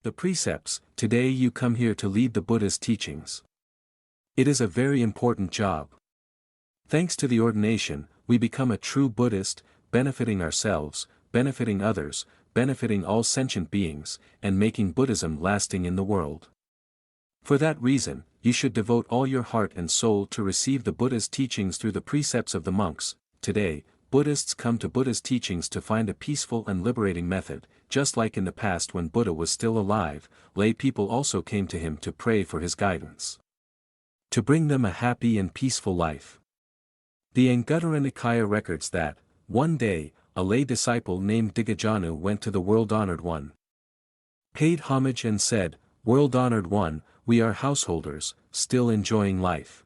The precepts. Today you come here to lead the Buddha's teachings. It is a very important job. Thanks to the ordination, we become a true Buddhist, benefiting ourselves, benefiting others, benefiting all sentient beings, and making Buddhism lasting in the world. For that reason, you should devote all your heart and soul to receive the Buddha's teachings through the precepts of the monks. Today, Buddhists come to Buddha's teachings to find a peaceful and liberating method, just like in the past when Buddha was still alive, lay people also came to him to pray for his guidance. To bring them a happy and peaceful life. The Anguttara Nikaya records that, one day, a lay disciple named Digajanu went to the world-honored one. Paid homage and said, "World-honored one, we are householders, still enjoying life.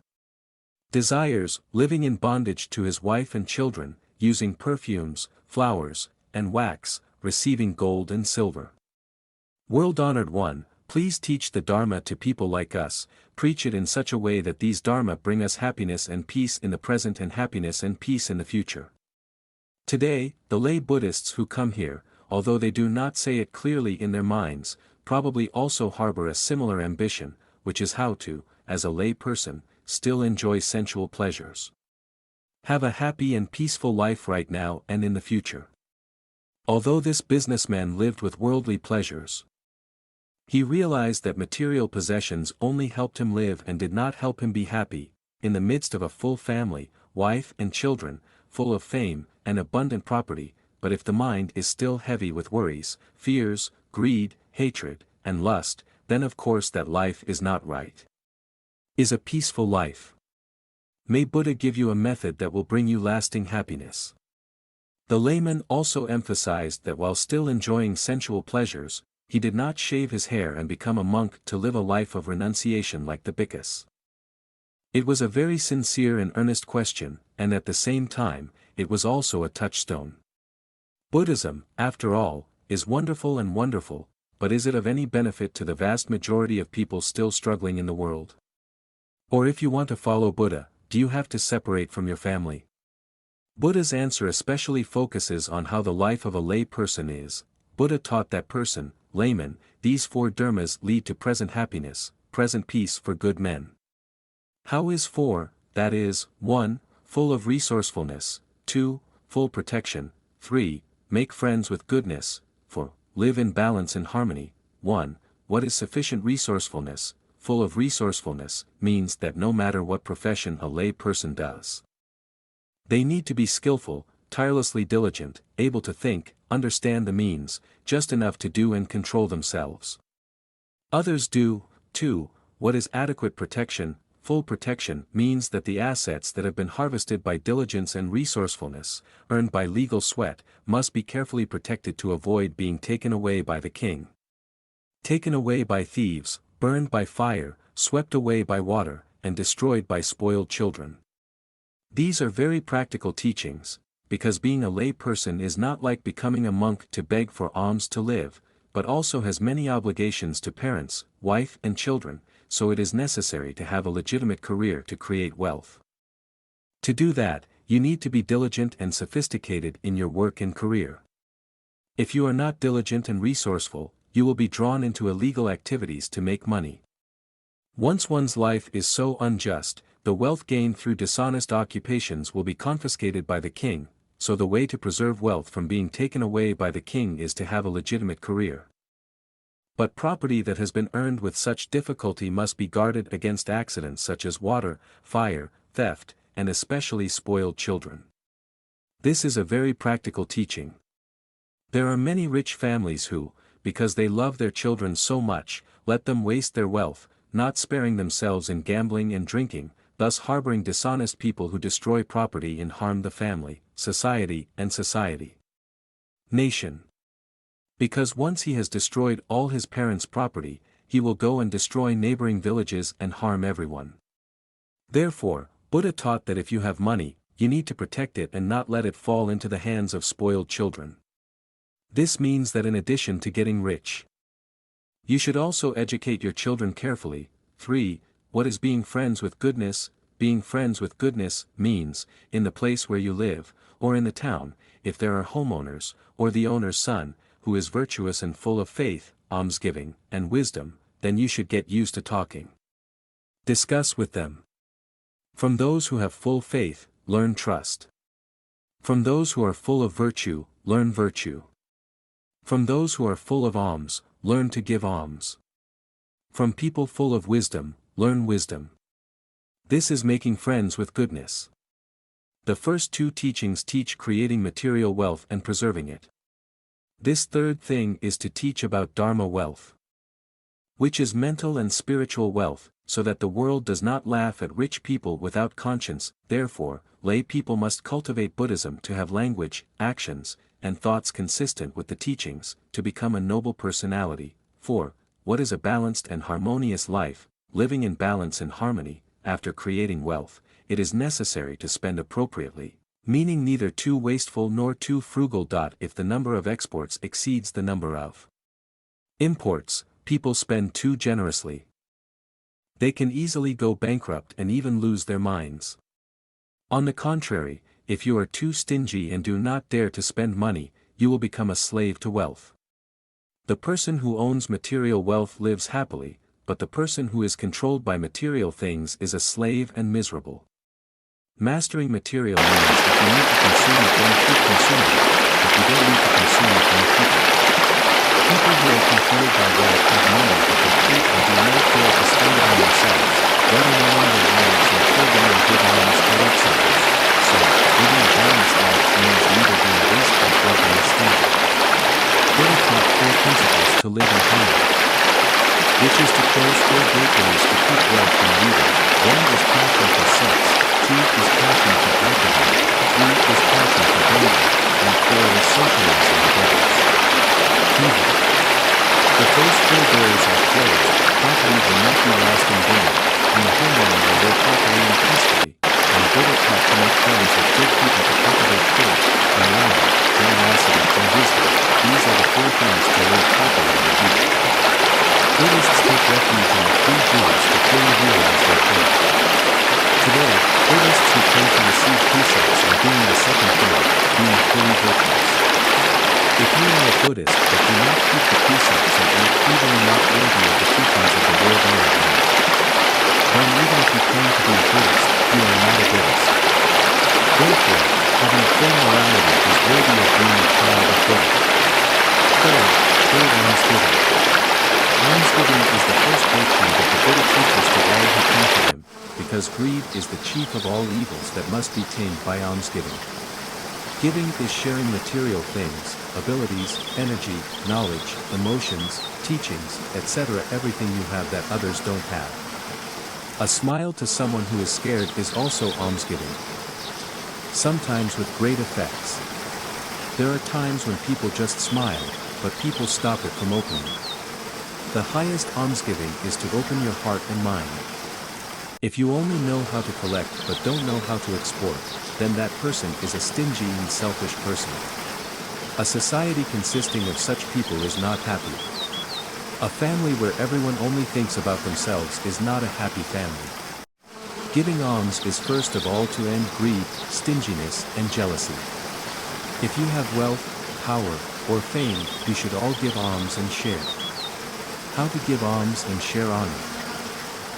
Desires, living in bondage to his wife and children, using perfumes, flowers, and wax, receiving gold and silver. World-honored one, please teach the Dharma to people like us, preach it in such a way that these Dharma bring us happiness and peace in the present and happiness and peace in the future." Today, the lay Buddhists who come here, although they do not say it clearly in their minds, probably also harbor a similar ambition, which is how to, as a lay person, still enjoy sensual pleasures. Have a happy and peaceful life right now and in the future. Although this businessman lived with worldly pleasures, he realized that material possessions only helped him live and did not help him be happy, in the midst of a full family, wife and children, full of fame and abundant property, but if the mind is still heavy with worries, fears, greed, hatred, and lust, then of course that life is not right. Is a peaceful life. May Buddha give you a method that will bring you lasting happiness. The layman also emphasized that while still enjoying sensual pleasures, he did not shave his hair and become a monk to live a life of renunciation like the bhikkhus. It was a very sincere and earnest question, and at the same time, it was also a touchstone. Buddhism, after all, is wonderful and wonderful, but is it of any benefit to the vast majority of people still struggling in the world? Or if you want to follow Buddha, do you have to separate from your family? Buddha's answer especially focuses on how the life of a lay person is. Buddha taught that person, layman, these four dharmas lead to present happiness, present peace for good men. How is 4, that is, 1, full of resourcefulness, 2, full protection, 3, make friends with goodness, 4, live in balance and harmony, 1, what is sufficient resourcefulness, full of resourcefulness, means that no matter what profession a lay person does, they need to be skillful, tirelessly diligent, able to think, understand the means, just enough to do and control themselves. Others do, too. What is adequate protection? Full protection means that the assets that have been harvested by diligence and resourcefulness, earned by legal sweat, must be carefully protected to avoid being taken away by the king. Taken away by thieves, burned by fire, swept away by water, and destroyed by spoiled children. These are very practical teachings, because being a lay person is not like becoming a monk to beg for alms to live, but also has many obligations to parents, wife and children, so it is necessary to have a legitimate career to create wealth. To do that, you need to be diligent and sophisticated in your work and career. If you are not diligent and resourceful, you will be drawn into illegal activities to make money. Once one's life is so unjust, the wealth gained through dishonest occupations will be confiscated by the king, so the way to preserve wealth from being taken away by the king is to have a legitimate career. But property that has been earned with such difficulty must be guarded against accidents such as water, fire, theft, and especially spoiled children. This is a very practical teaching. There are many rich families who, because they love their children so much, let them waste their wealth, not sparing themselves in gambling and drinking, thus harboring dishonest people who destroy property and harm the family, society, nation. Because once he has destroyed all his parents' property, he will go and destroy neighboring villages and harm everyone. Therefore, Buddha taught that if you have money, you need to protect it and not let it fall into the hands of spoiled children. This means that in addition to getting rich, you should also educate your children carefully. 3. What is being friends with goodness? Being friends with goodness means, in the place where you live, or in the town, if there are homeowners, or the owner's son, who is virtuous and full of faith, almsgiving, and wisdom, then you should get used to talking. Discuss with them. From those who have full faith, learn trust. From those who are full of virtue, learn virtue. From those who are full of alms, learn to give alms. From people full of wisdom, learn wisdom. This is making friends with goodness. The first two teachings teach creating material wealth and preserving it. This third thing is to teach about Dharma wealth, which is mental and spiritual wealth, so that the world does not laugh at rich people without conscience. Therefore, lay people must cultivate Buddhism to have language, actions, and thoughts consistent with the teachings, to become a noble personality. For, what is a balanced and harmonious life? Living in balance and harmony. After creating wealth, it is necessary to spend appropriately, meaning neither too wasteful nor too frugal. If the number of exports exceeds the number of imports, people spend too generously. They can easily go bankrupt and even lose their minds. On the contrary, if you are too stingy and do not dare to spend money, you will become a slave to wealth. The person who owns material wealth lives happily, but the person who is controlled by material things is a slave and miserable. Mastering material means if you need to consume it, then keep consuming it. If you don't need to consume it, then keep it. People who are controlled by wealth have money that they keep and do not dare to spend it on themselves, let alone their wives and children and good alms to outsiders. So, living a balanced life means neither being wasteful nor being stingy. Buddha taught 4 principles to live in harmony, which is to close 4 gateways to keep wealth from leaving. 1 is passion for sex, 2 is passion for alcohol, 3 is passion for gambling, and 4 is socializing with others. Evil. If those 4 doors are closed, property will not be lost in vain, and the homeowner will live happily and peacefully. And Buddha taught to make friends with good people, to cultivate faith, morality, generosity, and wisdom. These are the 4 things to live happily in the future. Buddhists take refuge in the 3 jewels to fully realize their faith. Today, Buddhists who claim to receive precepts are doing the second thing, being fully virtuous. If you are a Buddhist but do not keep the precepts and act even not worthy of the teachings of the world honored one, then even if you claim to be a Buddhist, you are not a Buddhist. Therefore, having full morality is worthy of being a child of Buddha. Third, almsgiving. Almsgiving is the first virtue that the Buddha teaches to all who come to him, because greed is the chief of all evils that must be tamed by almsgiving. Giving is sharing material things, abilities, energy, knowledge, emotions, teachings, etc. everything you have that others don't have. A smile to someone who is scared is also almsgiving, sometimes with great effects. There are times when people just smile, but people stop it from opening. The highest almsgiving is to open your heart and mind. If you only know how to collect but don't know how to export, then that person is a stingy and selfish person. A society consisting of such people is not happy. A family where everyone only thinks about themselves is not a happy family. Giving alms is first of all to end greed, stinginess, and jealousy. If you have wealth, power, or fame, you should all give alms and share. How to give alms and share honor.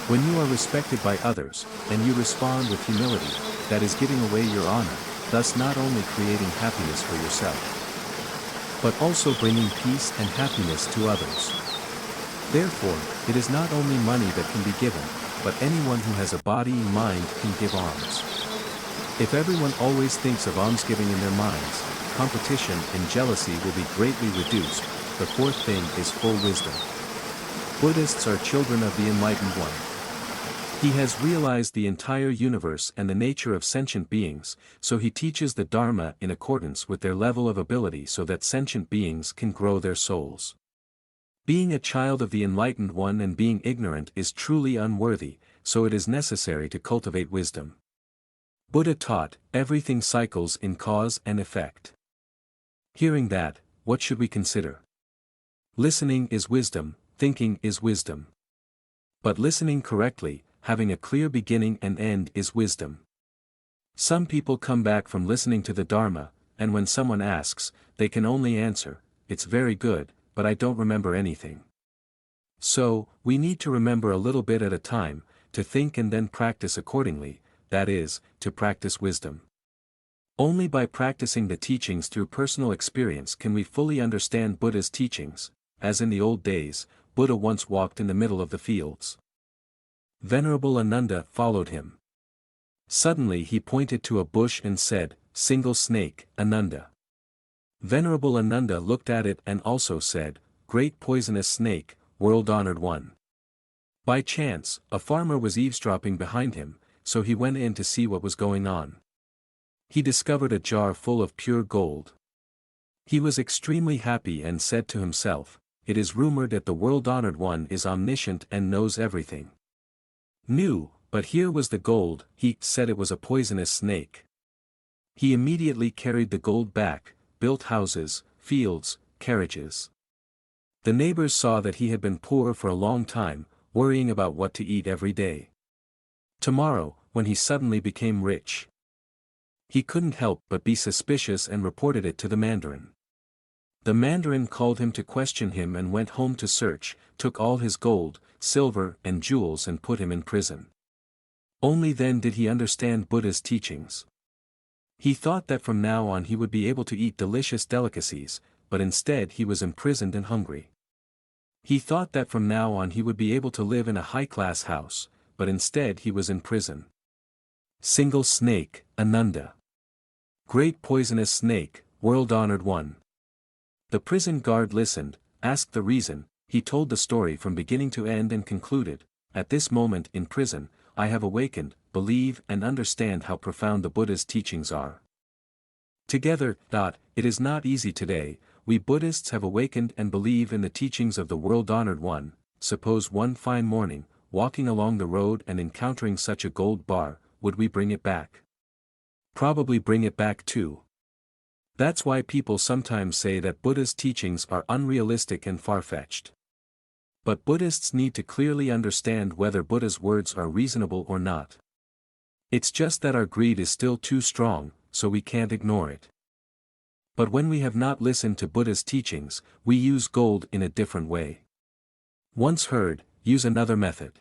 When you are respected by others, and you respond with humility, that is giving away your honor, thus not only creating happiness for yourself, but also bringing peace and happiness to others. Therefore, it is not only money that can be given, but anyone who has a body and mind can give alms. If everyone always thinks of almsgiving in their minds, competition and jealousy will be greatly reduced. The 4th thing is full wisdom. Buddhists are children of the Enlightened One. He has realized the entire universe and the nature of sentient beings, so he teaches the Dharma in accordance with their level of ability so that sentient beings can grow their souls. Being a child of the Enlightened One and being ignorant is truly unworthy, so it is necessary to cultivate wisdom. Buddha taught, everything cycles in cause and effect. Hearing that, what should we consider? Listening is wisdom, thinking is wisdom. But listening correctly, having a clear beginning and end is wisdom. Some people come back from listening to the Dharma, and when someone asks, they can only answer, "It's very good, but I don't remember anything." So, we need to remember a little bit at a time, to think and then practice accordingly, that is, to practice wisdom. Only by practicing the teachings through personal experience can we fully understand Buddha's teachings, as in the old days, Buddha once walked in the middle of the fields. Venerable Ananda followed him. Suddenly he pointed to a bush and said, "Single snake, Ananda." Venerable Ananda looked at it and also said, "Great poisonous snake, world-honored one." By chance, a farmer was eavesdropping behind him, so he went in to see what was going on. He discovered a jar full of pure gold. He was extremely happy and said to himself, "It is rumored that the world-honored one is omniscient and knows everything." But here was the gold. He said it was a poisonous snake. He immediately carried the gold back, built houses, fields, carriages. The neighbors saw that he had been poor for a long time, worrying about what to eat every day. Tomorrow, when he suddenly became rich, he couldn't help but be suspicious and reported it to the Mandarin. The Mandarin called him to question him and went home to search, took all his gold, silver and jewels and put him in prison. Only then did he understand Buddha's teachings. He thought that from now on he would be able to eat delicious delicacies, but instead he was imprisoned and hungry. He thought that from now on he would be able to live in a high-class house, but instead he was in prison. Single snake, Ananda. Great poisonous snake, world-honored one. The prison guard listened, asked the reason. He told the story from beginning to end and concluded, "At this moment in prison, I have awakened, believe and understand how profound the Buddha's teachings are." Together, it is not easy today. We Buddhists have awakened and believe in the teachings of the world-honored one. Suppose one fine morning, walking along the road and encountering such a gold bar, would we bring it back? Probably bring it back too. That's why people sometimes say that Buddha's teachings are unrealistic and far-fetched. But Buddhists need to clearly understand whether Buddha's words are reasonable or not. It's just that our greed is still too strong, so we can't ignore it. But when we have not listened to Buddha's teachings, we use gold in a different way. Once heard, use another method.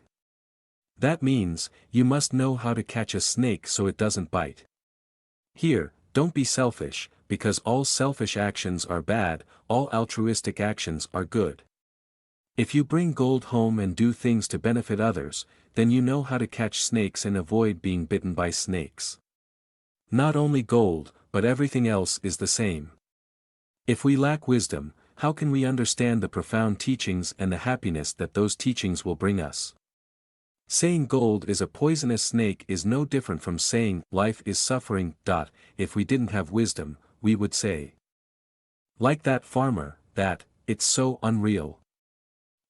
That means, you must know how to catch a snake so it doesn't bite. Here, don't be selfish, because all selfish actions are bad, all altruistic actions are good. If you bring gold home and do things to benefit others, then you know how to catch snakes and avoid being bitten by snakes. Not only gold, but everything else is the same. If we lack wisdom, how can we understand the profound teachings and the happiness that those teachings will bring us? Saying gold is a poisonous snake is no different from saying life is suffering. If we didn't have wisdom, we would say, like that farmer, that it's so unreal.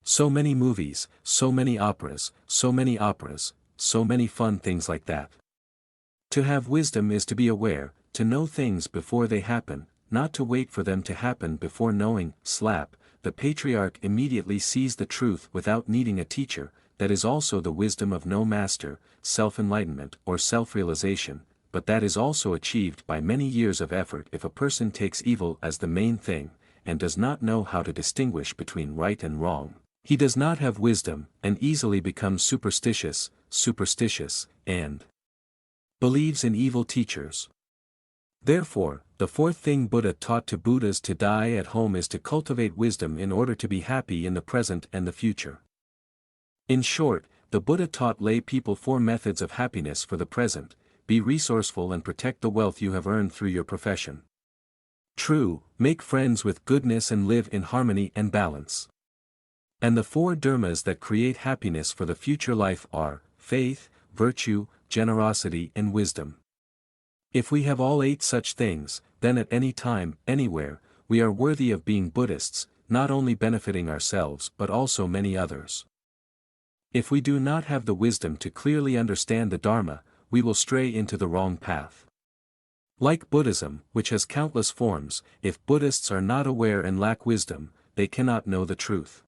So many movies, so many operas, so many fun things like that. To have wisdom is to be aware, to know things before they happen, not to wait for them to happen before knowing. The patriarch immediately sees the truth without needing a teacher. That is also the wisdom of no master, self-enlightenment or self-realization, but that is also achieved by many years of effort. If a person takes evil as the main thing, and does not know how to distinguish between right and wrong, he does not have wisdom, and easily becomes superstitious, and believes in evil teachers. Therefore, the fourth thing Buddha taught to Buddhas to die at home is to cultivate wisdom in order to be happy in the present and the future. In short, the Buddha taught lay people 4 methods of happiness for the present: be resourceful and protect the wealth you have earned through your profession. True, make friends with goodness and live in harmony and balance. And the 4 dharmas that create happiness for the future life are faith, virtue, generosity and wisdom. If we have all 8 such things, then at any time, anywhere, we are worthy of being Buddhists, not only benefiting ourselves but also many others. If we do not have the wisdom to clearly understand the Dharma, we will stray into the wrong path. Like Buddhism, which has countless forms, if Buddhists are not aware and lack wisdom, they cannot know the truth.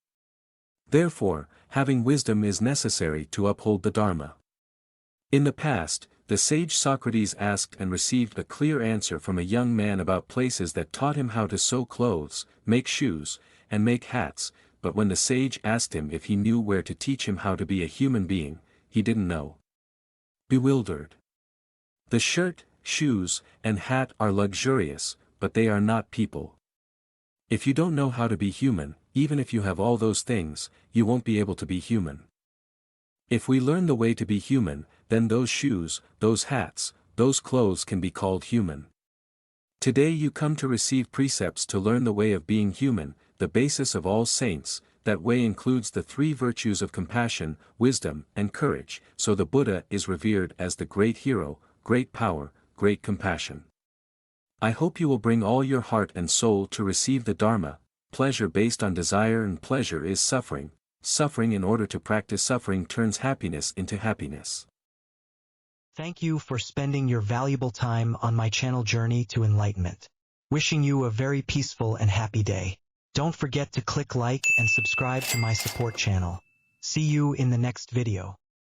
Therefore, having wisdom is necessary to uphold the Dharma. In the past, the sage Socrates asked and received a clear answer from a young man about places that taught him how to sew clothes, make shoes, and make hats, but when the sage asked him if he knew where to teach him how to be a human being, he didn't know. Bewildered. The shirt, shoes, and hat are luxurious, but they are not people. If you don't know how to be human, even if you have all those things, you won't be able to be human. If we learn the way to be human, then those shoes, those hats, those clothes can be called human. Today you come to receive precepts to learn the way of being human, the basis of all saints. That way includes the three virtues of compassion, wisdom, and courage, so the Buddha is revered as the great hero, great power, great compassion. I hope you will bring all your heart and soul to receive the Dharma. Pleasure based on desire and pleasure is suffering. Suffering in order to practice suffering turns happiness into happiness. Thank you for spending your valuable time on my channel Journey to Enlightenment. Wishing you a very peaceful and happy day. Don't forget to click like and subscribe to my support channel. See you in the next video.